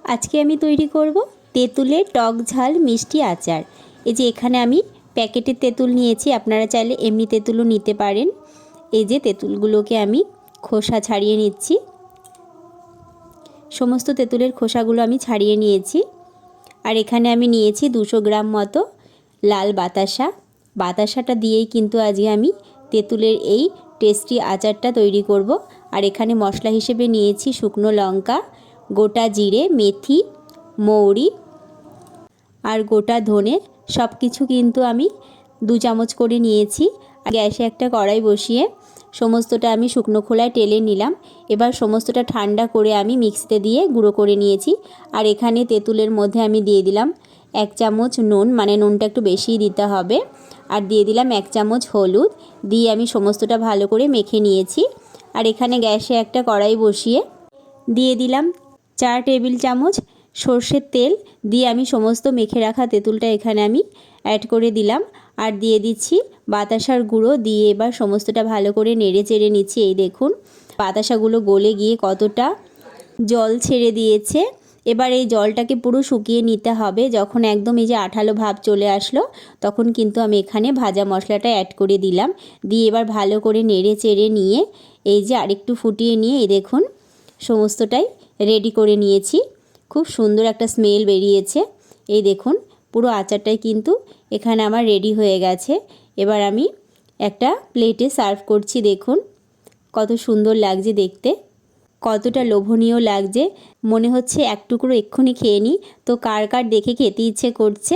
আজকে আমি তৈরি করব তেঁতুলের টক ঝাল মিষ্টি আচার। এই যে এখানে আমি প্যাকেটের তেঁতুল নিয়েছি, আপনারা চাইলে এমনি তেঁতুলও নিতে পারেন। এই যে তেঁতুলগুলোকে আমি খোসা ছাড়িয়ে নিচ্ছি। সমস্ত তেঁতুলের খোসাগুলো আমি ছাড়িয়ে নিয়েছি। আর এখানে আমি নিয়েছি 200 গ্রাম মতো লাল বাতাসা। বাতাসাটা দিয়েই কিন্তু আজকে আমি তেঁতুলের এই টেস্টি আচারটা তৈরি করব। আর এখানে মশলা হিসেবে নিয়েছি শুকনো লঙ্কা, গোটা জিরে, মেথি, মৌরি আর গোটা ধনে, সব কিছু কিন্তু আমি 2 চামচ করে নিয়েছি। গ্যাসে একটা কড়াই বসিয়ে সমস্তটা আমি শুকনো খোলায় টেলে নিলাম। এবার সমস্তটা ঠান্ডা করে আমি মিক্সিতে দিয়ে গুঁড়ো করে নিয়েছি। আর এখানে তেঁতুলের মধ্যে আমি দিয়ে দিলাম 1 চামচ নুন, মানে নুনটা একটু বেশিই দিতে হবে। আর দিয়ে দিলাম 1 চামচ হলুদ, দিয়ে আমি সমস্তটা ভালো করে মেখে নিয়েছি। আর এখানে গ্যাসে একটা কড়াই বসিয়ে দিয়ে দিলাম 4 টেবিল চামচ সর্ষের তেল, দিয়ে আমি সমস্ত মেখে রাখা তেঁতুলটা এখানে আমি অ্যাড করে দিলাম। আর দিয়ে দিচ্ছি বাতাসার গুঁড়ো, দিয়ে এবার সমস্তটা ভালো করে নেড়ে চেড়ে নিচ্ছি। এই দেখুন বাতাসাগুলো গলে গিয়ে কতটা জল ছেড়ে দিয়েছে। এবার এই জলটাকে পুরো শুকিয়ে নিতে হবে। যখন একদম এই যে আঠালো ভাব চলে আসলো, তখন কিন্তু আমি এখানে ভাজা মশলাটা অ্যাড করে দিলাম। দিয়ে এবার ভালো করে নেড়ে চেড়ে নিয়ে এই যে আরেকটু ফুটিয়ে নিয়ে এই দেখুন সমস্তটাই রেডি করে নিয়েছি। খুব সুন্দর একটা স্মেল বেরিয়েছে। এই দেখুন পুরো আচারটাই কিন্তু এখানে আমার রেডি হয়ে গেছে। এবার আমি একটা প্লেটে সার্ভ করছি। দেখুন কত সুন্দর লাগছে দেখতে, কতটা লোভনীয় লাগছে। মনে হচ্ছে এক টুকরো এক্ষুনি খেয়ে নিই। তো কার কার দেখে খেতে ইচ্ছে করছে।